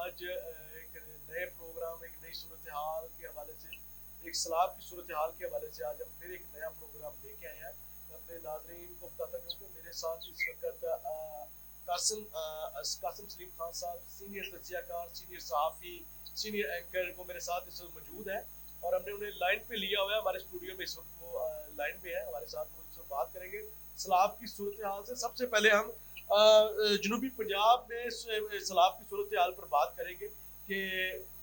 आज एक नए प्रोग्राम, एक नई सूरत हाल के हवाले से, एक सलाब की सूरत हाल के हवाले से आज हम फिर एक नया प्रोग्राम लेके आए हैं। मैं अपने नाजरीन को बताता हूँ कि मेरे साथ इस वक्त कासिम सलीम खान साहब, सीनियर तजियाकार, सीनियर सहाफ़ी, सीनियर एंकर, वो मेरे साथ इस वक्त मौजूद है और हमने उन्हें लाइन पे लिया हुआ है। हमारे स्टूडियो में इस वक्त वो लाइन में है हमारे साथ, वो इससे बात करेंगे सलाब की सूरत हाल से। सबसे पहले हम जनूबी पंजाब में सैलाब की सूरत हाल पर बात करेंगे कि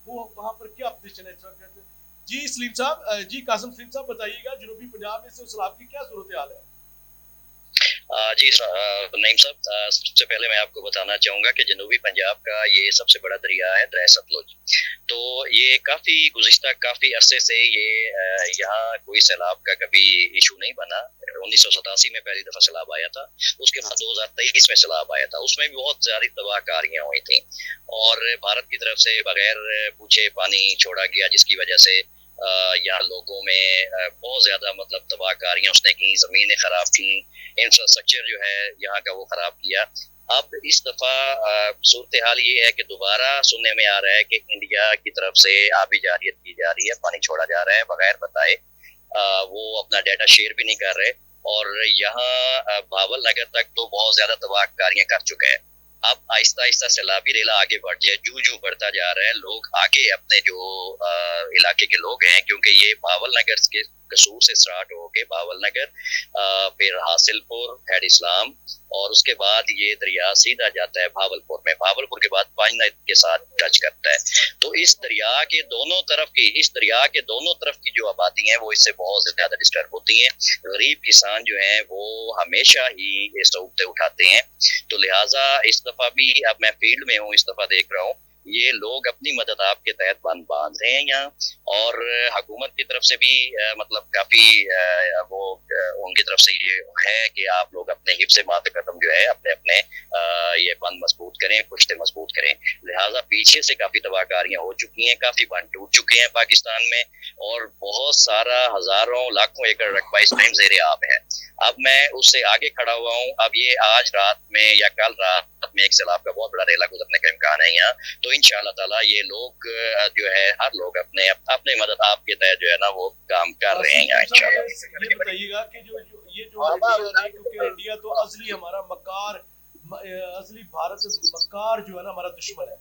वो वहाँ पर क्या पोजीशन है इस वक्त। जी सलीम साहब, जी कासिम सलीम साहब, बताइएगा जनूबी पंजाब में सैलाब की क्या सूरत हाल है। जी नईम साहब, सबसे पहले मैं आपको बताना चाहूँगा कि जनूबी पंजाब का ये सबसे बड़ा दरिया है, दरिया सतलुज। तो ये काफ़ी अरसे से ये यहाँ कोई सैलाब का कभी इशू नहीं बना। 1987 में पहली दफ़ा सैलाब आया था, उसके बाद 2023 में सैलाब आया था, उसमें भी बहुत सारी तबाहकारियाँ हुई थी और भारत की तरफ से बगैर पूछे पानी छोड़ा गया, जिसकी वजह से यहाँ लोगों में बहुत ज़्यादा मतलब तबाहकारियाँ उसने की, ज़मीनें ख़राब थी, इंफ्रास्ट्रक्चर जो है यहाँ का वो ख़राब किया। अब इस दफ़ा सूरत हाल ये है कि दोबारा सुनने में आ रहा है कि इंडिया की तरफ से आबी जारियत की जा रही है, पानी छोड़ा जा रहा है बगैर बताए। वो अपना डाटा शेयर भी नहीं कर रहे और यहाँ भावल नगर तक तो बहुत ज़्यादा तबाहकारियाँ कर चुके हैं। अब आहिस्ता आहिस्ता सैलाबी रेला आगे बढ़ जाए, जू बढ़ता जा रहा है। लोग आगे अपने जो इलाके के लोग हैं, क्योंकि ये भावल नगर के कसूर से स्टार्ट होके भावल नगर, फिर हासिलपुर, हेड इस्लाम और उसके बाद ये दरिया सीधा जाता है भावलपुर में। भावलपुर के बाद पांचना के साथ टच करता है। तो इस दरिया के दोनों तरफ की जो आबादी है वो इससे बहुत ज्यादा डिस्टर्ब होती है। गरीब किसान जो है वो हमेशा ही ये सऊबते उठाते हैं। तो लिहाजा इस दफा भी, अब मैं फील्ड में हूँ, इस दफा देख रहा हूँ ये लोग अपनी मदद आपके तहत बांध रहे हैं यहाँ। और हुकूमत की तरफ से भी मतलब काफी वो उनकी तरफ से ये है कि आप लोग अपने हिफ्ज़ मात कदम जो है अपने अपने ये बंद मजबूत करें, पुश्ते मजबूत करें। लिहाजा पीछे से काफी तबाहकारियां हो चुकी हैं, काफी बंद टूट चुके हैं पाकिस्तान में और बहुत सारा हजारों लाखों एकड़ रकबा इस टाइम ज़ेरे आब है। अब मैं उससे आगे खड़ा हुआ हूँ। अब ये आज रात में या कल रात में एक सैलाब का बहुत बड़ा रेला गुजरने का इम्कान है यहाँ। तो इंशाअल्लाह ताला ये लोग जो है हर लोग अपने अपने मदद आपके तहत जो है ना वो काम कर रहे हैं यहाँ इंशाअल्लाह। ये बताइएगा कि जो ये जो इंडिया ने, क्योंकि इंडिया तो असली हमारा मकार, असली भारत मकार जो है ना हमारा दुश्मन है,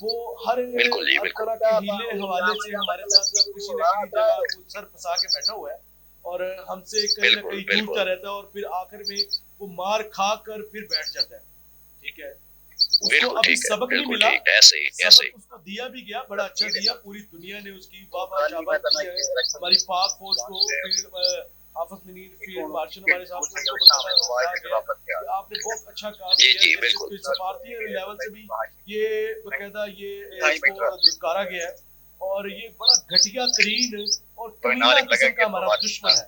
वो हर तरह के हीले हवाले से हमारे साथ जब किसी न किसी जगह सर फंसा के बैठा हुआ है और हमसे कहीं ना कहीं जूझता रहता है और फिर आखिर में वो मार खा कर फिर बैठ जाता है। ठीक है, उसको अभी सबक नहीं मिला, सबक उसको दिया भी गया, बड़ा अच्छा दिया, पूरी दुनिया ने उसकी वाह शाबाश दी है। हमारी पाक फौज को, फिर आफत मिनीर, फील्ड मार्शल हमारे साथ को बताया गया कि आपने बहुत अच्छा काम किया। सफारती लेवल से भी ये बकायदा ये इसको दुत्कारा गया है और ये बड़ा घटिया तरीन और कमीना किस्म का हमारा दुश्मन है।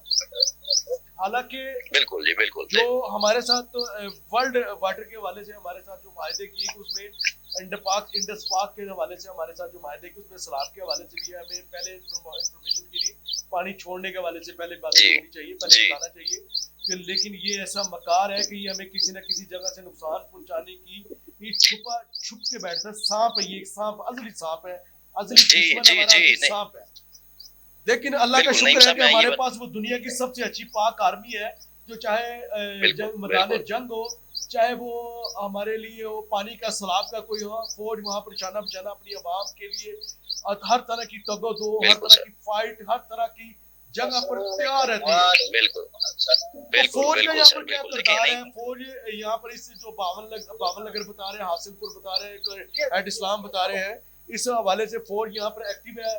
हालांकि बिल्कुल जो हमारे साथ वर्ल्ड वाटर के हवाले से हमारे साथ जो माहदे किए, उसमें इंडस पाक के हवाले से हमारे साथ जो माहदे किए, उसमें सलाब के हवाले से भी हमें पहले इंफॉर्मेशन के लिए पानी छोड़ने के हवाले से पहले बात होनी चाहिए, पहले बताना चाहिए कि लेकिन ये ऐसा मकार है कि ये हमें किसी न किसी जगह से नुकसान पहुंचाने की, ये छुप के बैठता सांप है। ये एक सांप, असली सांप है, असली दुश्मन हमारा सांप है। लेकिन अल्लाह का शुक्र है कि हमारे पास वो दुनिया की सबसे अच्छी पाक आर्मी है, जो चाहे मैदान जंग हो, चाहे वो हमारे लिए वो पानी का सैलाब का कोई हो, फौज वहां पर जाना बचाना अपनी आवाम के लिए हर तरह की तगो दो, हर तरह की फाइट, हर तरह की जगह पर तैयार रहती है। फौज का यहाँ पर क्या किरदार है? फौज यहाँ पर इस जो बावन नगर बता रहे हैं, हासिलपुर बता रहे हैं, हेड इस्लाम बता रहे हैं, इस हवाले से फौज यहाँ पर एक्टिव है।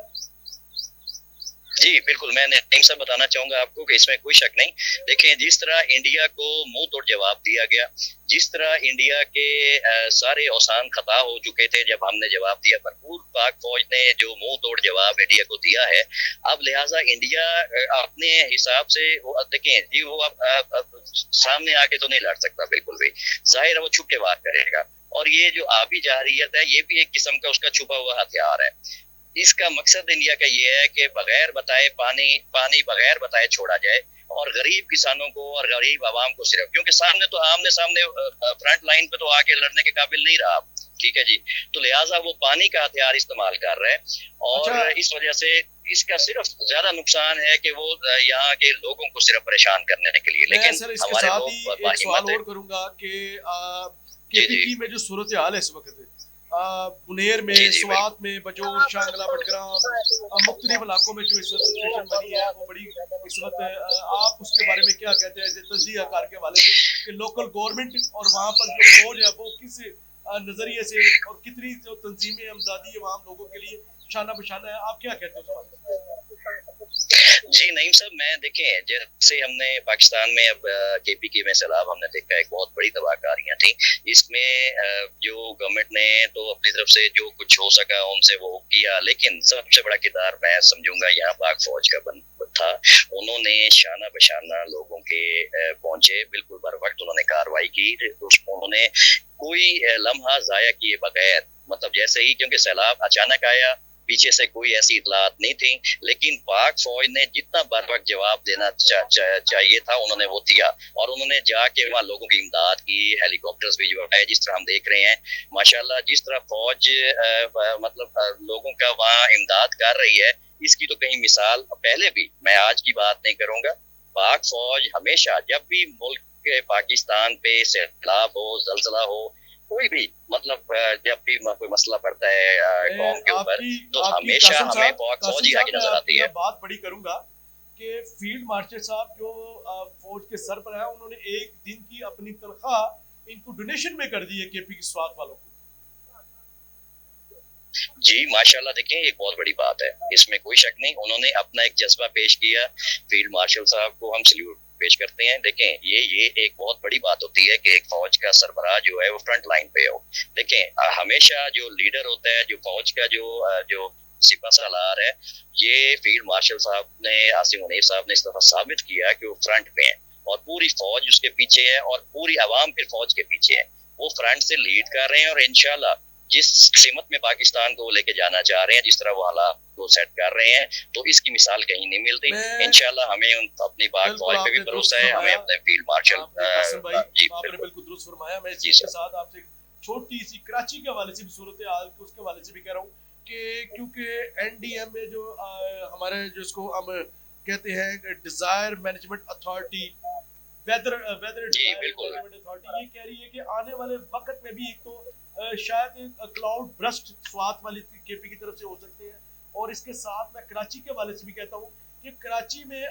जी बिल्कुल, मैं नईम साहब बताना चाहूंगा आपको कि इसमें कोई शक नहीं। देखें, जिस तरह इंडिया को मुंह तोड़ जवाब दिया गया, जिस तरह इंडिया के सारे औसान खता हो चुके थे जब हमने जवाब दिया, भरपूर पाक फौज ने जो मुंह तोड़ जवाब इंडिया को दिया है। अब लिहाजा इंडिया अपने हिसाब से देखें जी, वो अब सामने आके तो नहीं लड़ सकता बिल्कुल भी, जाहिर है वो छुप के वार करेगा। और ये जो आबी जारियत है, ये भी एक किस्म का उसका छुपा हुआ हथियार है। इसका मकसद इंडिया का ये है कि बगैर बताए पानी बगैर बताए छोड़ा जाए और गरीब किसानों को और गरीब आवाम को सिर्फ, क्योंकि सामने तो आमने सामने फ्रंट लाइन पे तो आके लड़ने के काबिल नहीं रहा, ठीक है जी। तो लिहाजा वो पानी का हथियार इस्तेमाल कर रहे हैं अच्छा और इस वजह से इसका सिर्फ ज्यादा नुकसान है कि वो यहाँ के लोगों को सिर्फ परेशान करने के लिए, मैं लेकिन सर इसके हमारे साथ ही लोग एक सवाल बाहिम्मत है। और करूंगा कि जी जी केपीकी में जो सूरत हाल है इस वक्त, बुनेर में, जी जी स्वात में, बजोर, शांगला, बटग्राम, मुख्तलिफ इलाकों में जो इस वक्त सिचुएशन बनी है वो बड़ी इस वक्त, आप उसके बारे में क्या कहते हैं तंजीह कार के हवाले से कि लोकल गवर्नमेंट और वहाँ पर जो फौज है वो किस नजरिए से और कितनी जो तंजीमें अमदादी है वहाँ लोगों के लिए शाना बशाना है, आप क्या कहते हैं उस बारे में? जी नईम साहब, मैं देखें जैसे हमने पाकिस्तान में अब केपीके में सैलाब हमने देखा है, बहुत बड़ी तबाहकारियां थी। इसमें जो गवर्नमेंट ने तो अपनी तरफ से जो कुछ हो सका उनसे वो किया, लेकिन सबसे बड़ा किरदार मैं समझूंगा यहाँ पाक फौज का बन था। उन्होंने शाना बशाना लोगों के पहुंचे, बिल्कुल बर वक्त उन्होंने कार्रवाई की। उन्होंने कोई लम्हा जाया किए बगैर, मतलब जैसे ही, क्योंकि सैलाब अचानक आया, पीछे से कोई ऐसी इतलात नहीं थी, लेकिन पाक फौज ने जितना बर वक्त जवाब देना चाहिए था उन्होंने वो दिया और उन्होंने जाके वहाँ लोगों की इमदाद की, हेलीकॉप्टर्स भी जो है जिस तरह हम देख रहे हैं माशाल्लाह, जिस तरह फौज मतलब लोगों का वहाँ इमदाद कर रही है, इसकी तो कहीं मिसाल पहले भी, मैं आज की बात नहीं करूंगा। पाक फौज हमेशा जब भी मुल्क के पाकिस्तान पे सैलाब हो, जलजला हो, कोई भी मतलब जब भी कोई मसला पड़ता है कौम के ऊपर, तो हमेशा हमें पाक फौज ही आगे नजर आती है। बात बड़ी करूंगा कि फील्ड मार्शल साहब जो फौज के सरबराह हैं, उन्होंने एक दिन की अपनी तनख्वाह इनको डोनेशन में कर दी है केपी की स्वात वालों को। जी माशाल्लाह, देखें एक बहुत बड़ी बात है, इसमें कोई शक नहीं। उन्होंने अपना एक जज्बा पेश किया, फील्ड मार्शल साहब को हम सल्यूट पेश करते हैं। देखें ये एक बहुत बड़ी बात होती है कि एक फौज का सरबराह जो है वो फ्रंट लाइन पे हो। देखें हमेशा जो लीडर होता है, जो फौज का जो सिपा सालार है, ये फील्ड मार्शल साहब ने, आसिम मुनीर साहब ने इस दफा साबित किया कि वो फ्रंट पे है और पूरी फौज उसके पीछे है और पूरी आवाम फिर फौज के पीछे है। वो फ्रंट से लीड कर रहे हैं और इंशाल्लाह जिस सिमत में पाकिस्तान को लेके जाना चाह रहे हैं, जिस तरह वो हालात को सेट कर रहे हैं, तो इसकी मिसाल कहीं नहीं मिलती। इंशाल्लाह हमें अपनी बात फौज पे भी भरोसा है, हमें अपने फील्ड मार्शल आपने बिल्कुल दुरुस्त फरमाया। मैं इसी के साथ आपसे छोटी सी कराची के हवाले से भी सूरत हाल उसके हवाले से भी कह रहा हूँ कि क्योंकि एनडीएम में जो हमारे जो इसको हम कहते हैं desire management authority, weather management authority, ये कह रही है कि आने वाले वक्त में भी एक तो शायद क्लाउड बर्स्ट स्वात वाली केपी की तरफ से हो सकते हैं, और इसके साथ मैं कराची के हवाले से भी कहता हूँ कि कराची में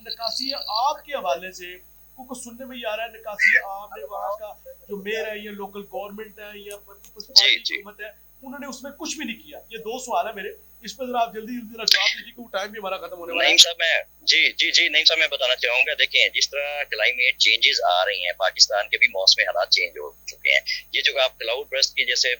निकासी आब के हवाले से कुछ सुनने में आ रहा है, निकासी आब ने वहाँ का जो मेयर है या लोकल गवर्नमेंट है या पीपल्स पार्टी की हुकूमत है, उन्होंने उसमें कुछ भी नहीं किया। ये दो सवाल है मेरे, इस पर जरा आप जल्दी जरा जवाब दीजिए क्योंकि टाइम भी हमारा खत्म होने वाला है। नहीं साहब, मैं जी नहीं साहब, मैं बताना चाहूंगा, देखें जिस तरह क्लाइमेट चेंजेस आ रही हैं, पाकिस्तान के भी मौसमी हालात चेंज हो चुके हैं। ये जो आप क्लाउड बर्स्ट की जैसे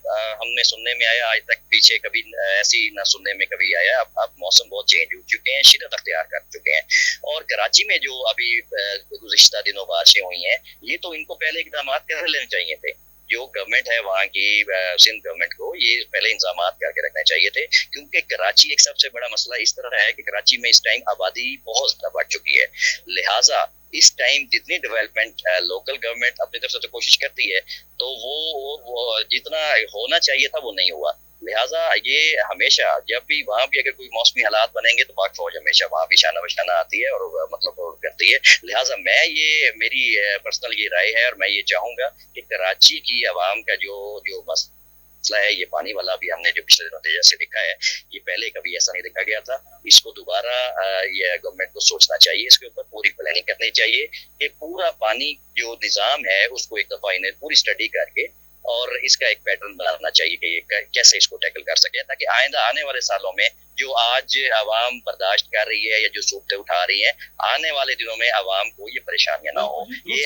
हमने सुनने में आया, आज तक पीछे कभी ऐसी ना सुनने में कभी आया। अब मौसम बहुत चेंज हो चुके हैं, शिद्दत अख्तियार कर चुके हैं, और कराची में जो अभी गुज़िश्ता दिनों बारिशें हुई हैं, ये तो इनको पहले इक़दाम कर लेने चाहिए थे। जो गवर्नमेंट है वहाँ की सिंध गवर्नमेंट को ये पहले इंतजाम करके रखने चाहिए थे, क्योंकि कराची एक सबसे बड़ा मसला इस तरह है कि कराची में इस टाइम आबादी बहुत ज्यादा बढ़ चुकी है। लिहाजा इस टाइम जितनी डेवलपमेंट लोकल गवर्नमेंट अपनी तरफ से तो कोशिश करती है, तो वो जितना होना चाहिए था वो नहीं हुआ। लिहाजा ये हमेशा जब भी वहाँ भी अगर कोई मौसमी हालात बनेंगे तो पाक फौज हमेशा वहाँ भी शाना बशाना आती है और मतलब करती है। लिहाजा मेरी पर्सनल ये राय है और मैं ये चाहूंगा कि कराची की आवाम का जो मसला है, ये पानी वाला भी हमने जो पिछले दिनों जैसे देखा है, ये पहले कभी ऐसा नहीं देखा गया था। इसको दोबारा ये गवर्नमेंट को सोचना चाहिए, इसके ऊपर पूरी प्लानिंग करनी चाहिए कि पूरा पानी जो निज़ाम है उसको एक दफ़ा इन्हें पूरी स्टडी करके और इसका एक पैटर्न बनाना चाहिए कि ये कैसे इसको टैकल कर सके, ताकि आइंदा आने वाले सालों में जो आज आवाम बर्दाश्त कर रही है या जो सूबतें उठा रही हैं, आने वाले दिनों में आवाम को ये परेशानियां ना हो। ये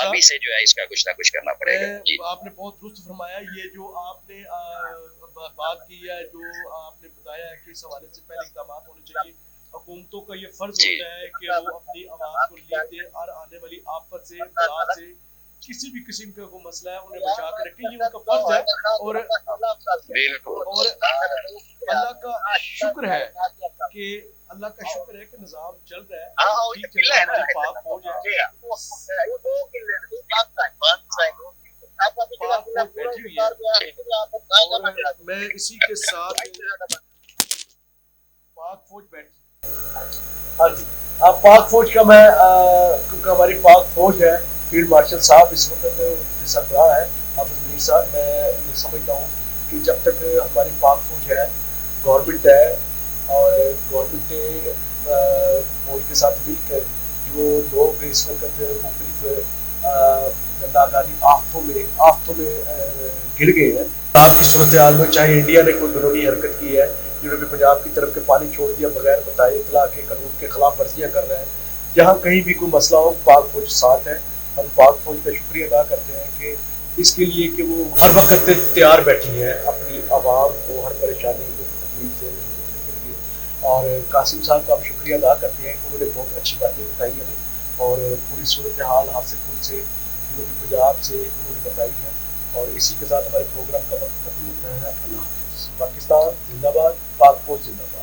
अभी से जो है इसका कुछ ना कुछ करना पड़ेगा। जी आपने बहुत दुरुस्त फरमाया। ये जो आपने बात की है, जो आपने बताया है कि इस हवाले से पहले इक़दाम होने चाहिए। हुकूमतों का ये फर्ज होता है कि वो अपनी आवाम को लीड दे और आने वाली आफत से, बला से, किसी भी किस्म का कोई मसला है उन्हें बचा कर रखें, ये उनका फर्ज है। और अल्लाह का शुक्र है कि निज़ाम चल रहा है, ठीक चल रहा है, हमारी पाक फौज है, पाक फौज बैठी हुई है, और मैं इसी के साथ पाक फौज बैठ, हाँ जी, हाँ पाक फौज का मैं क्योंकि हमारी पाक फौज है, फील्ड मार्शल साहब इस वक्त सरबराह है हाफिज मीर साहब। मैं ये समझता हूँ कि जब तक हमारी पाक फौज है, गवर्नमेंट है, और गवर्नमेंट फौज के साथ मिलकर जो लोग इस वक्त मुख्तलिफ नागानी आफतों में गिर गए हैं, आज की सूरत हाल में चाहे इंडिया ने कोई कानूनी हरकत की है, जिन्होंने पंजाब की तरफ के पानी छोड़ दिया बगैर बताए इतला के, कानून के खिलाफ वर्जियाँ कर रहे हैं, जहाँ कहीं भी कोई मसला हो पाक फौज साथ है। हम पाक फौज का शुक्रिया अदा करते हैं कि इसके लिए कि वो हर वक्त तैयार बैठी है अपनी आवाम को हर परेशानी को तकलीफ से निपटने के लिए। और कासिम साहब का हम शुक्रिया अदा करते हैं कि उन्होंने बहुत अच्छी बातें बताई हमें और पूरी सूरत हाल हासिलपुर से पंजाब से उन्होंने बताई है। और इसी के साथ हमारे प्रोग्राम का वक्त खत्म होता है। अल्लाह हाफ़िज़। पाकिस्तान जिंदाबाद, पाक फौज जिंदाबाद।